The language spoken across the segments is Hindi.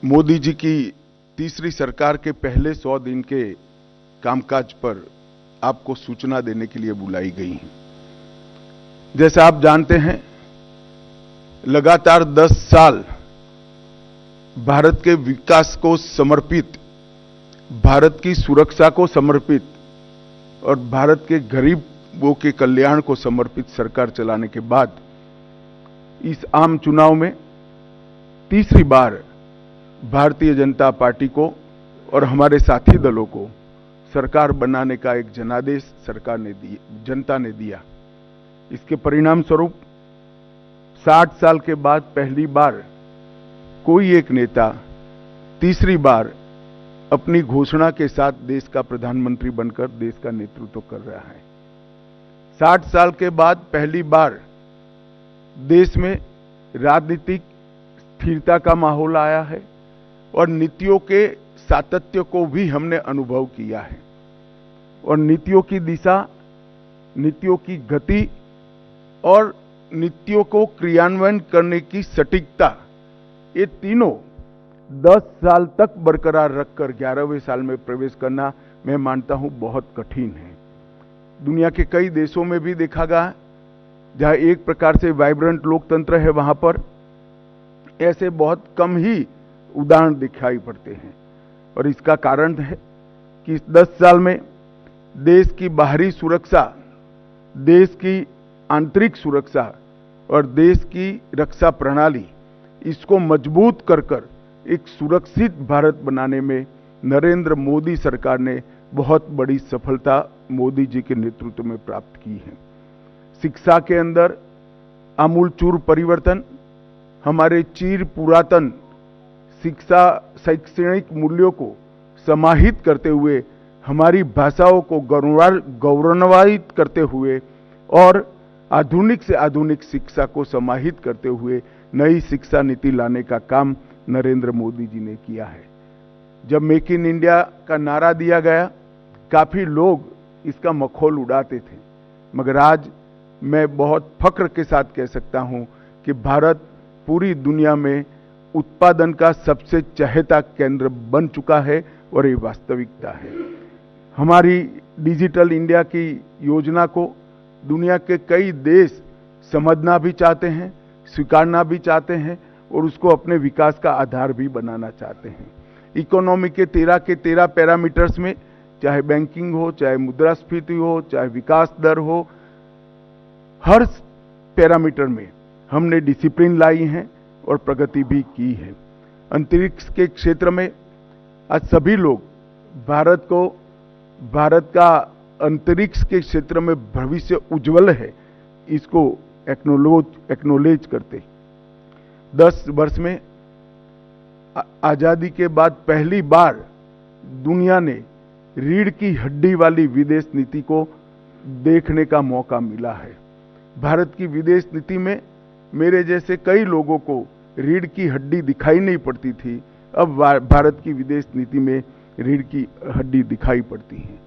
मोदी जी की तीसरी सरकार के पहले 100 दिन के कामकाज पर आपको सूचना देने के लिए बुलाई गई है। जैसा आप जानते हैं, लगातार 10 साल भारत के विकास को समर्पित, भारत की सुरक्षा को समर्पित और भारत के गरीबों के कल्याण को समर्पित सरकार चलाने के बाद इस आम चुनाव में तीसरी बार भारतीय जनता पार्टी को और हमारे साथी दलों को सरकार बनाने का एक जनादेश जनता ने दिया। इसके परिणाम स्वरूप 60 साल के बाद पहली बार कोई एक नेता तीसरी बार अपनी घोषणा के साथ देश का प्रधानमंत्री बनकर देश का नेतृत्व कर रहा है। 60 साल के बाद पहली बार देश में राजनीतिक स्थिरता का माहौल आया है और नीतियों के सातत्य को भी हमने अनुभव किया है और नीतियों की दिशा, नीतियों की गति और नीतियों को क्रियान्वयन करने की सटीकता, ये तीनों 10 साल तक बरकरार रखकर 11वें साल में प्रवेश करना मैं मानता हूं बहुत कठिन है। दुनिया के कई देशों में भी देखा गया, जहां एक प्रकार से वाइब्रेंट लोकतंत्र है, वहां पर ऐसे बहुत कम ही उदाहरण दिखाई पड़ते हैं और इसका कारण है कि इस 10 साल में देश की बाहरी सुरक्षा, देश की आंतरिक सुरक्षा और देश की रक्षा प्रणाली, इसको मजबूत कर एक सुरक्षित भारत बनाने में नरेंद्र मोदी सरकार ने बहुत बड़ी सफलता मोदी जी के नेतृत्व में प्राप्त की है। शिक्षा के अंदर आमूलचूल परिवर्तन, हमारे चिर पुरातन शिक्षा शैक्षणिक मूल्यों को समाहित करते हुए, हमारी भाषाओं को गौरवान्वित करते हुए और आधुनिक से आधुनिक शिक्षा को समाहित करते हुए नई शिक्षा नीति लाने का काम नरेंद्र मोदी जी ने किया है। जब मेक इन इंडिया का नारा दिया गया, काफी लोग इसका मखौल उड़ाते थे, मगर आज मैं बहुत फख्र के साथ कह सकता हूं कि भारत पूरी दुनिया में उत्पादन का सबसे चहेता केंद्र बन चुका है और ये वास्तविकता है। हमारी डिजिटल इंडिया की योजना को दुनिया के कई देश समझना भी चाहते हैं, स्वीकारना भी चाहते हैं और उसको अपने विकास का आधार भी बनाना चाहते हैं। इकोनॉमी के 13 पैरामीटर्स में, चाहे बैंकिंग हो, चाहे मुद्रास्फीति हो, चाहे विकास दर हो, हर पैरामीटर में हमने डिसिप्लिन लाई है और प्रगति भी की है। अंतरिक्ष के क्षेत्र में आज सभी लोग भारत का अंतरिक्ष के क्षेत्र में भविष्य उज्जवल है, इसको एक्नोलेज करते 10 वर्ष में आजादी के बाद पहली बार दुनिया ने रीढ़ की हड्डी वाली विदेश नीति को देखने का मौका मिला है। भारत की विदेश नीति में मेरे जैसे कई लोगों को रीढ़ की हड्डी दिखाई नहीं पड़ती थी, अब भारत की विदेश नीति में रीढ़ की हड्डी दिखाई पड़ती है।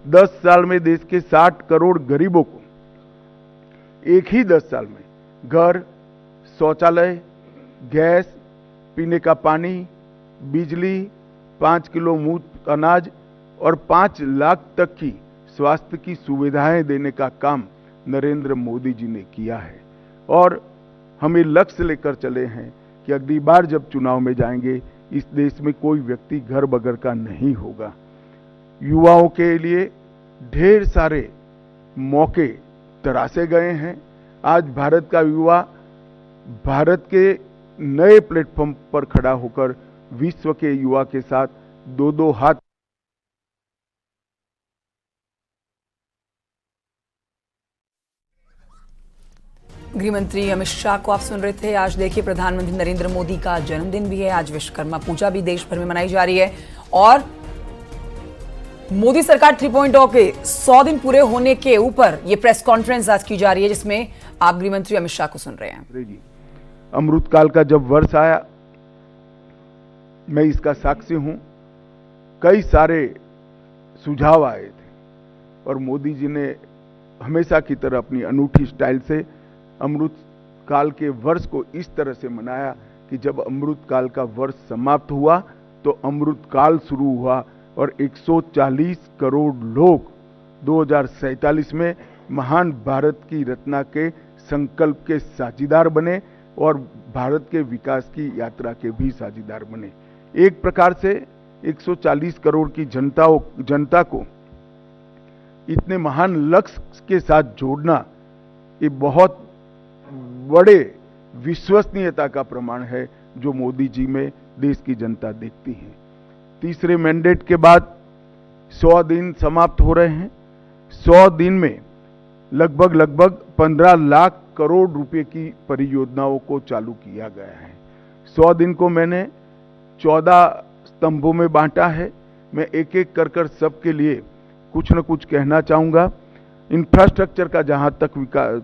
10 साल में देश के 60 करोड़ गरीबों को एक ही 10 साल में घर, शौचालय, गैस, पीने का पानी, बिजली, 5 किलो मुफ्त अनाज और 5 लाख तक की स्वास्थ्य की सुविधाएं देने का काम नरेंद्र मोदी जी ने किया है और हमें लक्ष्य लेकर चले हैं कि अगली बार जब चुनाव में जाएंगे, इस देश में कोई व्यक्ति घर बगैर का नहीं होगा। युवाओं के लिए ढेर सारे मौके तराशे गए हैं। आज भारत का युवा भारत के नए प्लेटफॉर्म पर खड़ा होकर विश्व के युवा के साथ दो हाथ। गृह मंत्री अमित शाह को आप सुन रहे थे। आज देखिए, प्रधानमंत्री नरेंद्र मोदी का जन्मदिन भी है, आज विश्वकर्मा पूजा भी देश भर में मनाई जा रही है और मोदी सरकार 3.0 के 100 दिन पूरे होने के ऊपर ये प्रेस कॉन्फ्रेंस आज की जा रही है, जिसमें आप गृह मंत्री अमित शाह को सुन रहे हैं। अमृतकाल का जब वर्ष आया, मैं इसका साक्षी हूं, कई सारे सुझाव आए थे और मोदी जी ने हमेशा की तरह अपनी अनूठी स्टाइल से अमृत काल के वर्ष को इस तरह से मनाया कि जब अमृत काल का वर्ष समाप्त हुआ तो अमृत काल शुरू हुआ और 140 करोड़ लोग 2047 में महान भारत की रचना के संकल्प के साझीदार बने और भारत के विकास की यात्रा के भी साझीदार बने। एक प्रकार से 140 करोड़ की जनता को इतने महान लक्ष्य के साथ जोड़ना ये बहुत बड़े विश्वसनीयता का प्रमाण है जो मोदी जी में देश की जनता देखती है। तीसरे मैंडेट के बाद 100 दिन समाप्त हो रहे हैं। 100 दिन में लगभग 15 लाख करोड़ रुपए की परियोजनाओं को चालू किया गया है। 100 दिन को मैंने 14 स्तंभों में बांटा है। मैं एक एक कर सबके लिए कुछ न कुछ कहना चाहूंगा। इंफ्रास्ट्रक्चर का जहां तक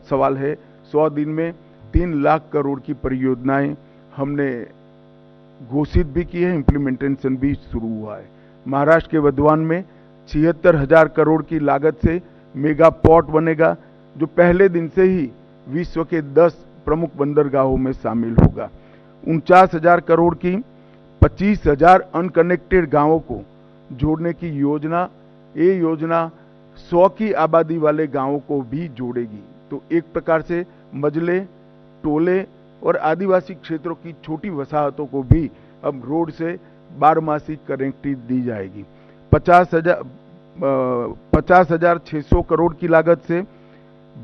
सवाल है, 100 दिन में 3 लाख करोड़ की परियोजनाएं हमने घोषित भी की है, इम्प्लीमेंटेशन भी शुरू हुआ है। महाराष्ट्र के वधवान में 76,000 करोड़ की लागत से मेगा पोर्ट बनेगा जो पहले दिन से ही विश्व के 10 प्रमुख बंदरगाहों में शामिल होगा। 49,000 करोड़ की 25,000 अनकनेक्टेड गांवों को जोड़ने की योजना, ये योजना 100 की आबादी वाले गांवों को भी जोड़ेगी। तो एक प्रकार से मजले, टोले और आदिवासी क्षेत्रों की छोटी वसाहतों को भी अब रोड से बारहमासी कनेक्टिविटी दी जाएगी। 50,600 करोड़ की लागत से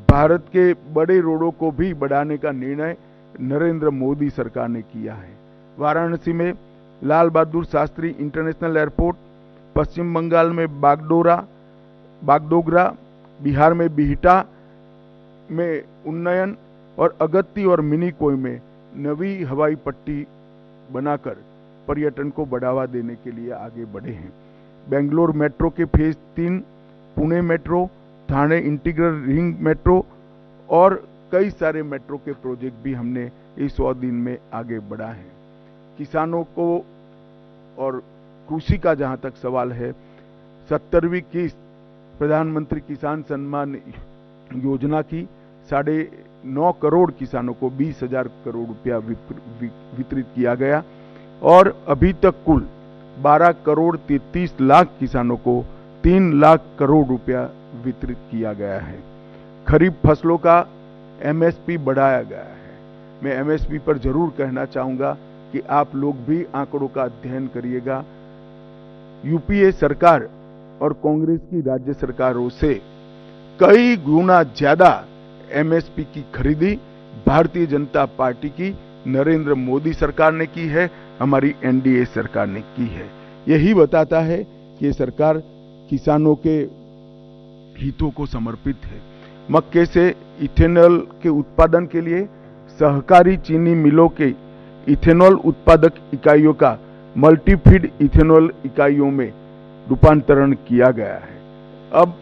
भारत के बड़े रोडों को भी बढ़ाने का निर्णय नरेंद्र मोदी सरकार ने किया है। वाराणसी में लाल बहादुर शास्त्री इंटरनेशनल एयरपोर्ट, पश्चिम बंगाल में बागडोगरा, बिहार में बिहटा में उन्नयन और अगत्ती और मिनीकोय में नवी हवाई पट्टी बनाकर पर्यटन को बढ़ावा देने के लिए आगे बढ़े हैं। बेंगलोर मेट्रो के phase 3, Pune metro, Thane integral ring metro और कई सारे मेट्रो के प्रोजेक्ट भी हमने इस 100 दिन में आगे बढ़ा है। किसानों को और कृषि का जहां तक सवाल है, 70वीं किस्त प्रधानमंत्री किसान सम्मान योजना की 9.5 करोड़ किसानों को 20,000 करोड़ रुपया वितरित किया गया और अभी तक कुल 12 करोड़ 33 लाख किसानों को 3 लाख करोड़ रुपया वितरित किया गया है। खरीफ फसलों का एमएसपी बढ़ाया गया है। मैं एमएसपी पर जरूर कहना चाहूंगा कि आप लोग भी आंकड़ों का अध्ययन करिएगा। यूपीए सरकार और कांग्रेस की राज्य सरकारों से कई गुना ज्यादा एमएसपी की खरीदी भारतीय जनता पार्टी की नरेंद्र मोदी सरकार ने की है, हमारी एनडीए सरकार ने की है। यही बताता है कि ये सरकार किसानों के हितों को समर्पित है। मक्के से इथेनॉल के उत्पादन के लिए सहकारी चीनी मिलों के इथेनॉल उत्पादक इकाइयों का मल्टीफीड इथेनॉल इकाइयों में रूपांतरण किया गया है। अब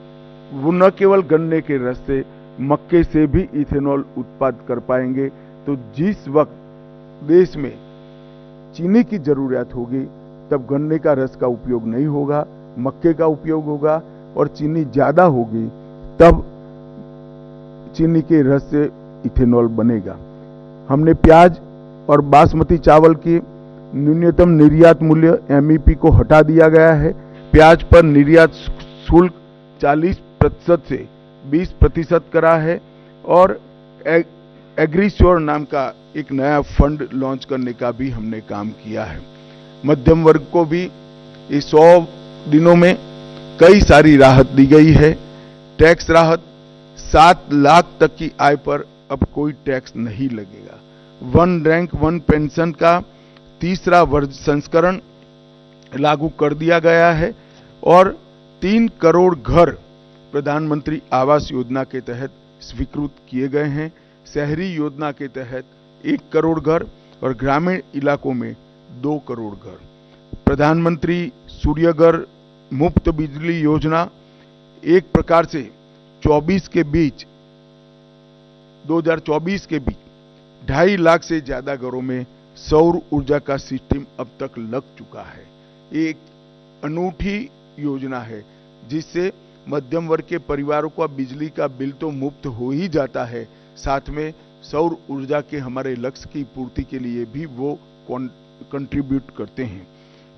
वो न केवल गन्ने के रस से, मक्के से भी इथेनॉल उत्पादन कर पाएंगे। तो जिस वक्त देश में चीनी की जरूरत होगी तब गन्ने का रस का उपयोग नहीं होगा, मक्के का उपयोग होगा, और चीनी ज्यादा होगी तब चीनी के रस से इथेनॉल बनेगा। हमने प्याज और बासमती चावल की न्यूनतम निर्यात मूल्य एमईपी को हटा दिया गया है। प्याज पर निर्यात शुल्क 40% से 20% करा है और एग्रीश्योर नाम का एक नया फंड लॉन्च करने का भी हमने काम किया है। मध्यम वर्ग को भी इस 100 दिनों में कई सारी राहत दी गई है। टैक्स राहत, 7 लाख तक की आय पर अब कोई टैक्स नहीं लगेगा। 1 रैंक 1 पेंशन का तीसरा संस्करण लागू कर दिया गया है और 3 करोड़ घर प्रधानमंत्री आवास योजना के तहत स्वीकृत किए गए हैं। शहरी योजना के तहत 1 करोड़ घर और ग्रामीण इलाकों में 2 करोड़ घर। प्रधानमंत्री सूर्यघर मुफ्त बिजली योजना एक प्रकार से 2024 के बीच 2.5 लाख से ज्यादा घरों में सौर ऊर्जा का सिस्टम अब तक लग चुका है। एक अनूठी योजना है जिससे मध्यम वर्ग के परिवारों का बिजली का बिल तो मुफ्त हो ही जाता है, साथ में सौर ऊर्जा के हमारे लक्ष्य की पूर्ति के लिए भी वो कंट्रीब्यूट करते हैं।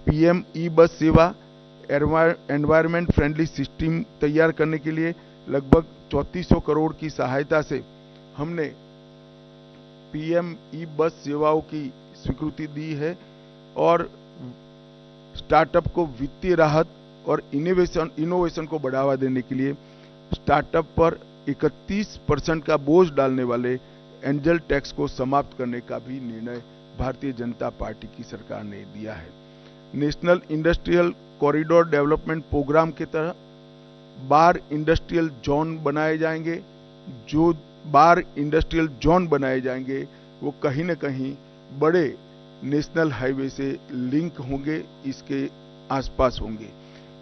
पीएम ई बस सेवा एनवायरमेंट फ्रेंडली सिस्टम तैयार करने के लिए लगभग 3400 करोड़ की सहायता से हमने पीएम ई बस सेवाओं की स्वीकृति दी है और स्टार्टअप को वित्तीय राहत और इनोवेशन को बढ़ावा देने के लिए स्टार्टअप पर 31% का बोझ डालने वाले एंजल टैक्स को समाप्त करने का भी निर्णय भारतीय जनता पार्टी की सरकार ने दिया है। National industrial corridor development programme के तहत 12 इंडस्ट्रियल जोन बनाए जाएंगे। जो 12 इंडस्ट्रियल जोन बनाए जाएंगे वो कहीं न कहीं बड़े नेशनल हाईवे से लिंक होंगे, इसके आसपास होंगे।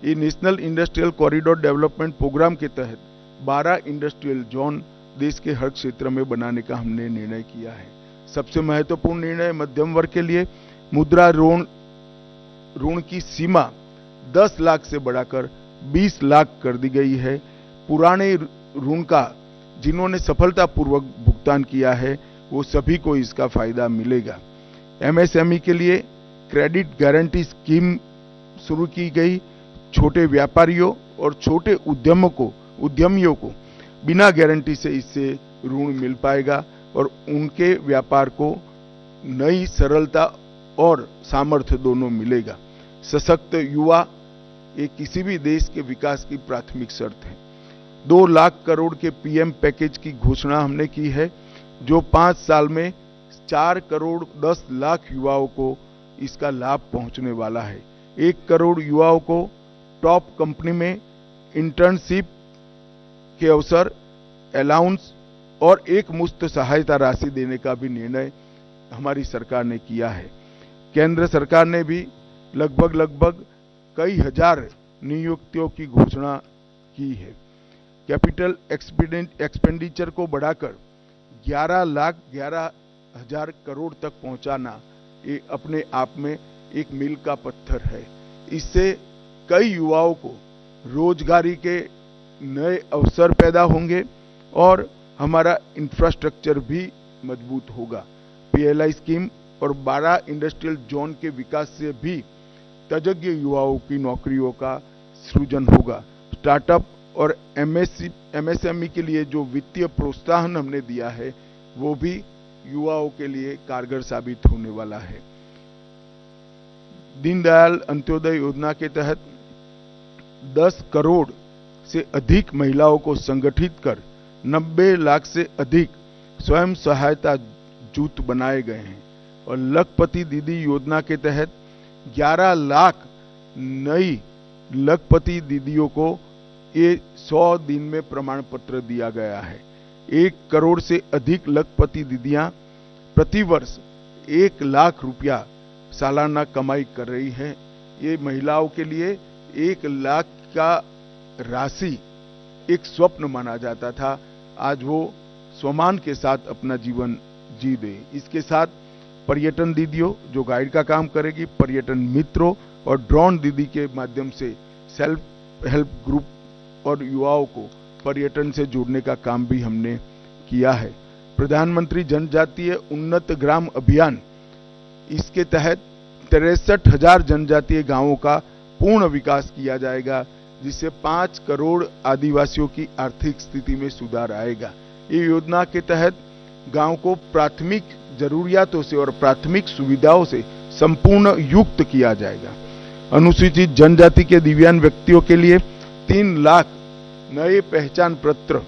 ये national industrial corridor development programme के तहत 12 इंडस्ट्रियल जोन देश के हर क्षेत्र में बनाने का हमने निर्णय किया है। सबसे महत्वपूर्ण निर्णय मध्यम वर्ग के लिए मुद्रा ऋण की सीमा 10 लाख से बढ़ाकर 20 लाख कर दी गई है। पुराने ऋण का जिन्होंने सफलतापूर्वक भुगतान किया है वो सभी को इसका फायदा मिलेगा। एमएसएमई के लिए क्रेडिट गारंटी स्कीम शुरू की गई। छोटे व्यापारियों और छोटे उद्यमियों को बिना गारंटी से इससे ऋण मिल पाएगा और उनके व्यापार को नई सरलता और सामर्थ्य दोनों मिलेगा। सशक्त युवा ये किसी भी देश के विकास की प्राथमिक शर्त है। 2 लाख करोड़ के पीएम पैकेज की घोषणा हमने की है, जो 5 साल में 4 करोड़ 10 लाख युवाओं को इसका लाभ पहुंचने वाला है। 1 करोड़ युवाओं को टॉप कंपनी में इंटर्नशिप के अवसर, अलाउंस और एक मुफ्त सहायता राशि देने का भी निर्णय हमारी सरकार ने किया है। केंद्र सरकार ने भी लगभग कई हजार नियुक्तियों की घोषणा की है। कैपिटल एक्सपेंडिचर को बढ़ाकर 11,11,000 करोड़ तक पहुंचाना ये अपने आप में एक मील का पत्थर है। इससे कई युवाओं को रोजगारी के नए अवसर पैदा होंगे और हमारा इंफ्रास्ट्रक्चर भी मजबूत होगा। पीएलआई स्कीम और 12 इंडस्ट्रियल जोन के विकास से भी तजज्ञ युवाओं की नौकरियों का सृजन होगा। स्टार्टअप और एमएसएमई के लिए जो वित्तीय प्रोत्साहन हमने दिया है वो भी युवाओं के लिए कारगर साबित होने वाला है। दीनदयाल अंत्योदय योजना के तहत 10 करोड़ से अधिक महिलाओं को संगठित कर 90 लाख से अधिक स्वयं सहायता जूथ बनाए गए हैं और लखपति दीदी योजना के तहत 11 लाख नई लखपति दीदियों को ये 100 दिन में प्रमाण पत्र दिया गया है। 1 करोड़ से अधिक लखपति दीदियां प्रतिवर्ष 1 लाख रुपया सालाना कमाई कर रही है। ये महिलाओं के लिए 1 लाख का राशि एक स्वप्न माना जाता था, आज वो सम्मान के साथ अपना जीवन जी दे। इसके साथ पर्यटन दीदियों जो गाइड का काम करेगी, पर्यटन मित्रों और ड्रोन दीदी के माध्यम से सेल्फ हेल्प ग्रुप और युवाओं को पर्यटन से जोड़ने का काम भी हमने किया है। प्रधानमंत्री जनजातीय उन्नत ग्राम अभियान, इसके तहत 63,000 जनजातीय गांवों का पूर्ण विकास किया जाएगा, जिससे 5 करोड़ आदिवासियों की आर्थिक स्थिति में सुधार आएगा। ये योजना के तहत गांव को प्राथमिक जरूरियातों से और प्राथमिक सुविधाओं से संपूर्ण युक्त किया जाएगा। अनुसूचित जनजाति के दिव्यांग व्यक्तियों के लिए 3 लाख नए पहचान पत्र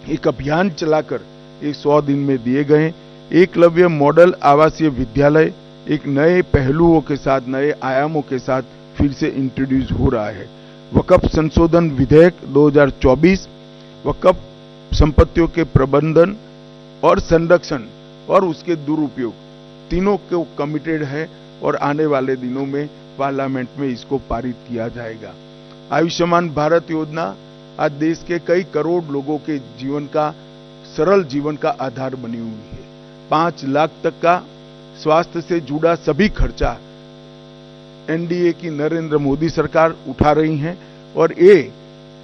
एक अभियान चलाकर 100 दिन में दिए गए। एकलव्य मॉडल आवासीय विद्यालय एक नए पहलुओं के साथ, नए आयामों के साथ फिर से इंट्रोड्यूस हो रहा है। वक्फ संशोधन विधेयक 2024 वक्फ संपत्तियों के प्रबंधन और संरक्षण और उसके दुरुपयोग तीनों को कमिटेड है और आने वाले दिनों में पार्लियामेंट में इसको पारित किया जाएगा। आयुष्मान भारत योजना आज देश के कई करोड़ लोगों के जीवन का सरल जीवन का आधार बनी हुई है। 5 लाख तक का स्वास्थ्य से जुड़ा सभी खर्चा एनडीए की नरेंद्र मोदी सरकार उठा रही है और ये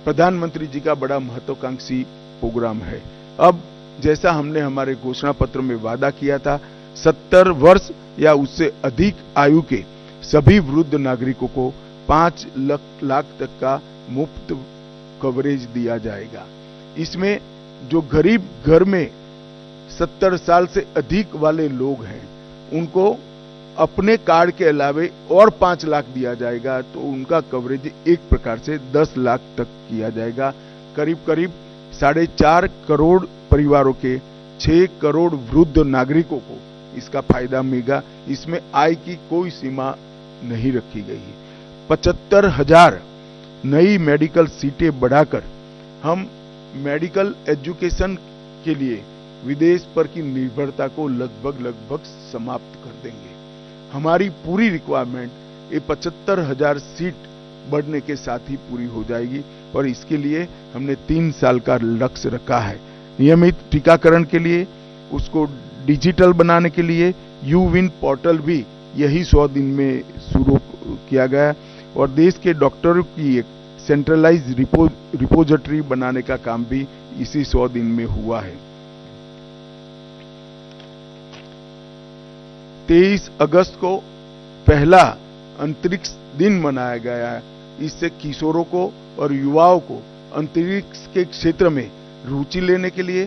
प्रधानमंत्री जी का बड़ा महत्वाकांक्षी प्रोग्राम है। अब जैसा हमने हमारे घोषणा पत्र में वादा किया था, 70 वर्ष या उससे अधिक आयु के सभी वृद्ध नागरिकों को 5 लाख तक का मुफ्त कवरेज दिया जाएगा। इसमें जो गरीब घर में 70 साल से अधिक वाले लोग हैं उनको अपने कार्ड के अलावे और 5 लाख दिया जाएगा, तो उनका कवरेज एक प्रकार से 10 लाख तक किया जाएगा। करीब करीब 4.5 करोड़ परिवारों के 6 करोड़ वृद्ध नागरिकों को इसका फायदा मिलेगा। इसमें आय की कोई सीमा नहीं रखी गई है। 75,000 नई मेडिकल सीटें बढ़ाकर हम मेडिकल एजुकेशन के लिए विदेश पर की निर्भरता को लगभग समाप्त कर देंगे। हमारी पूरी रिक्वायरमेंट ये 75,000 सीट बढ़ने के साथ ही पूरी हो जाएगी और इसके लिए हमने 3 साल का लक्ष्य रखा है। नियमित टीकाकरण के लिए, उसको डिजिटल बनाने के लिए यूविन पोर्टल भी यही 100 दिन में शुरू किया गया और देश के डॉक्टरों की एक सेंट्रलाइज रिपोजिटरी बनाने का काम भी इसी 100 दिन में हुआ है। 23 अगस्त को पहला अंतरिक्ष दिन मनाया गया है। इससे किशोरों को और युवाओं को अंतरिक्ष के क्षेत्र में रुचि लेने के लिए,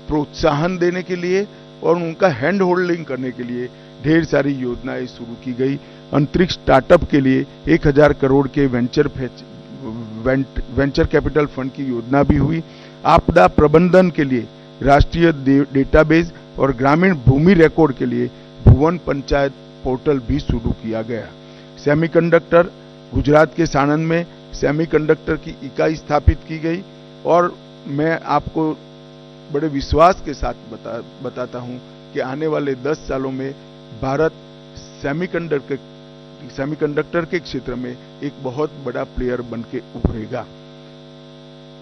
प्रोत्साहन देने के लिए और उनका हैंड होल्डिंग करने के लिए ढेर सारी योजनाएं शुरू की गई। अंतरिक्ष स्टार्टअप के लिए 1000 करोड़ के वेंचर कैपिटल फंड की योजना भी हुई। आपदा प्रबंधन के लिए राष्ट्रीय डेटाबेस और ग्रामीण भूमि रिकॉर्ड के लिए भुवन पंचायत पोर्टल भी शुरू किया गया। सेमीकंडक्टर, गुजरात के साणंद में सेमीकंडक्टर की इकाई स्थापित की गई और मैं आपको बड़े विश्वास के साथ बताता हूं कि आने वाले 10 सालों में भारत सेमीकंडक्टर के क्षेत्र में एक बहुत बड़ा प्लेयर बनके उभरेगा।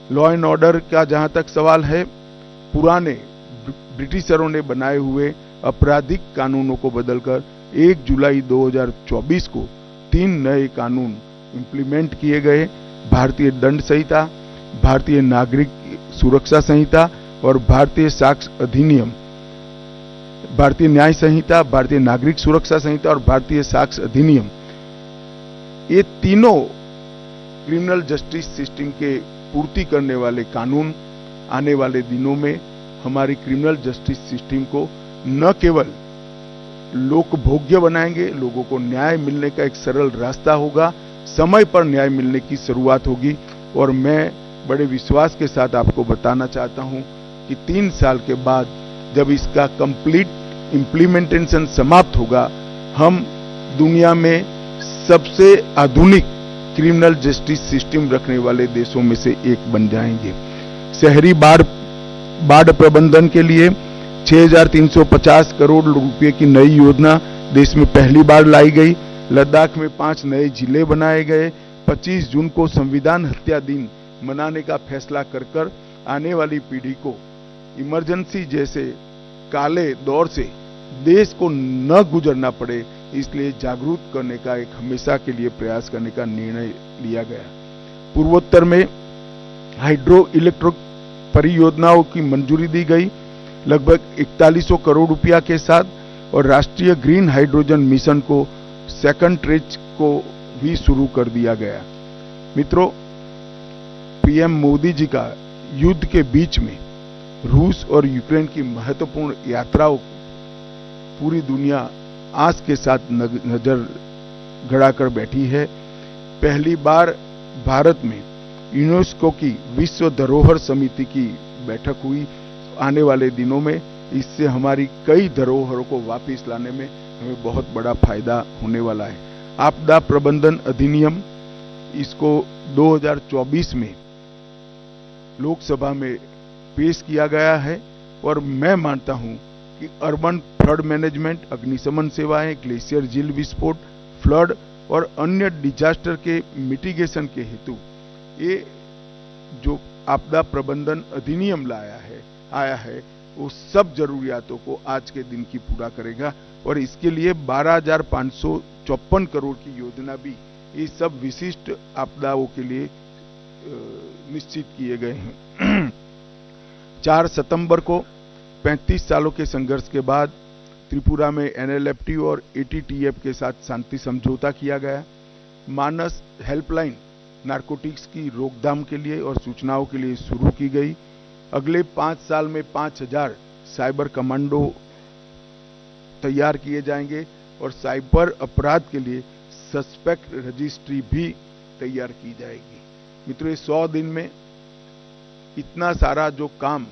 लॉ एंड ऑर्डर का जहां तक सवाल है, पुराने ब्रिटिशरों ने बनाए हुए आपराधिक कानूनों को बदलकर 1 जुलाई 2024 को 3 नए कानून इंप्लीमेंट किए गए। भारतीय दंड संहिता, भारतीय नागरिक सुरक्षा संहिता और भारतीय साक्ष्य अधिनियम, भारतीय न्याय संहिता, भारतीय नागरिक सुरक्षा संहिता और भारतीय साक्ष्य अधिनियम, ये तीनों क्रिमिनल जस्टिस सिस्टम के पूर्ति करने वाले कानून आने वाले दिनों में हमारी क्रिमिनल जस्टिस सिस्टम को न केवल लोकभोग्य बनाएंगे, लोगों को न्याय मिलने का एक सरल रास्ता होगा, समय पर न्याय मिलने की शुरुआत होगी। और मैं बड़े विश्वास के साथ आपको बताना चाहता हूं कि 3 साल के बाद जब इसका कंप्लीट इंप्लीमेंटेशन समाप्त होगा, हम दुनिया में सबसे आधुनिक क्रिमिनल जस्टिस सिस्टम रखने वाले देशों में से एक बन जाएंगे। शहरी बाढ़ प्रबंधन के लिए 6,350 करोड़ रुपए की नई योजना देश में पहली बार लाई गई। लद्दाख में 5 नए जिले बनाए गए। 25 जून को संविधान हत्या दिन मनाने का फैसला कर आने वाली पीढ़ी को इमरजेंसी जैसे काले दौर से देश को न गुजरना पड़े, इसलिए जागरूक करने का एक हमेशा के लिए प्रयास करने का निर्णय लिया गया। पूर्वोत्तर में हाइड्रो इलेक्ट्रिक परियोजनाओं की मंजूरी दी गई लगभग 4100 करोड़ रुपया के साथ, और राष्ट्रीय ग्रीन हाइड्रोजन मिशन को सेकंड ट्रेज को भी शुरू कर दिया गया। मित्रों, पीएम मोदी जी का युद्ध के बीच में रूस और यूक्रेन की महत्वपूर्ण यात्राओं को पूरी दुनिया आस के साथ नजर गड़ाकर बैठी है। पहली बार भारत में यूनेस्को की विश्व धरोहर समिति की बैठक हुई। आने वाले दिनों में इससे हमारी कई धरोहरों को वापस लाने में हमें बहुत बड़ा फायदा होने वाला है। आपदा प्रबंधन अधिनियम, इसको 2024 में लोकसभा में पेश किया गया है और मैं मानता हूं कि अर्बन फ्लड मैनेजमेंट, अग्निशमन सेवाएं, ग्लेशियर झील विस्फोट, फ्लड और अन्य डिजास्टर के मिटिगेशन के हेतु ये जो आपदा प्रबंधन अधिनियम आया है वो सब जरूरियातों को आज के दिन की पूरा करेगा और इसके लिए 12,554 करोड़ की योजना भी ये सब विशिष्ट आपदाओं के लिए निश्चित किए गए हैं। 4 सितंबर को 35 सालों के संघर्ष के बाद त्रिपुरा में NLFT और ATTF के साथ शांति समझौता किया गया। मानस हेल्पलाइन नारकोटिक्स की रोकथाम के लिए और सूचनाओं के लिए शुरू की गई। अगले 5 साल में 5000 साइबर कमांडो तैयार किए जाएंगे और साइबर अपराध के लिए सस्पेक्ट रजिस्ट्री भी तैयार की जाएगी। मित्रों, 100 दिन में इतना सारा जो काम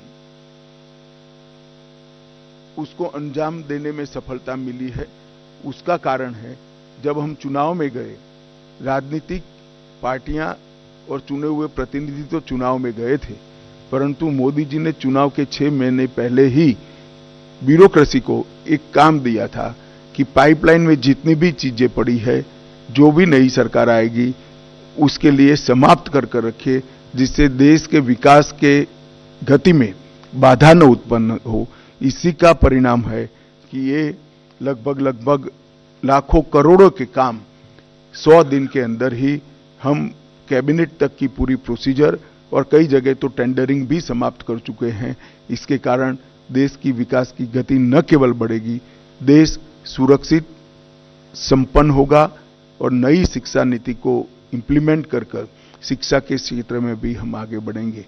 उसको अंजाम देने में सफलता मिली है, उसका कारण है जब हम चुनाव में गए, राजनीतिक पार्टियां और चुने हुए प्रतिनिधि तो चुनाव में गए थे, परंतु मोदी जी ने चुनाव के 6 महीने पहले ही ब्यूरोक्रेसी को एक काम दिया था कि पाइपलाइन में जितनी भी चीजें पड़ी है, जो भी नई सरकार आएगी उसके लिए समाप्त कर रखे, जिससे देश के विकास के गति में बाधा न उत्पन्न हो। इसी का परिणाम है कि ये लगभग लाखों करोड़ों के काम 100 दिन के अंदर ही हम कैबिनेट तक की पूरी प्रोसीजर और कई जगह तो टेंडरिंग भी समाप्त कर चुके हैं। इसके कारण देश की विकास की गति न केवल बढ़ेगी, देश सुरक्षित संपन्न होगा और नई शिक्षा नीति को इंप्लीमेंट कर शिक्षा के क्षेत्र में भी हम आगे बढ़ेंगे।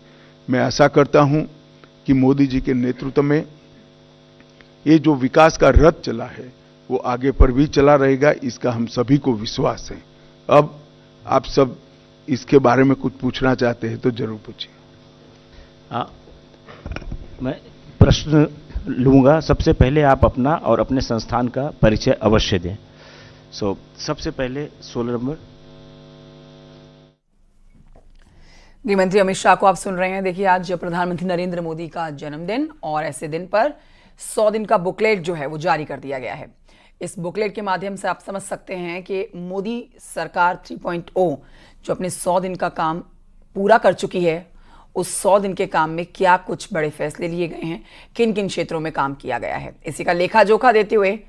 मैं आशा करता हूं कि मोदी जी के नेतृत्व में ये जो विकास का रथ चला है वो आगे पर भी चला रहेगा, इसका हम सभी को विश्वास है। अब आप सब इसके बारे में कुछ पूछना चाहते हैं तो जरूर पूछिए। मैं प्रश्न लूंगा। सबसे पहले आप अपना और अपने संस्थान का परिचय अवश्य दें। सबसे पहले 16 नंबर। गृहमंत्री अमित शाह को आप सुन रहे हैं। देखिए, आज प्रधानमंत्री नरेंद्र मोदी का जन्मदिन और ऐसे दिन पर 100 दिन का बुकलेट जो है वो जारी कर दिया गया है। इस बुकलेट के माध्यम से आप समझ सकते हैं कि मोदी सरकार 3.0 जो अपने 100 दिन का काम पूरा कर चुकी है, उस 100 दिन के काम में क्या कुछ बड़े फैसले लिए गए हैं, किन किन क्षेत्रों में काम किया गया है, इसी का लेखा जोखा देते हुए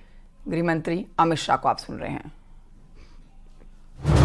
गृहमंत्री अमित शाह को आप सुन रहे हैं।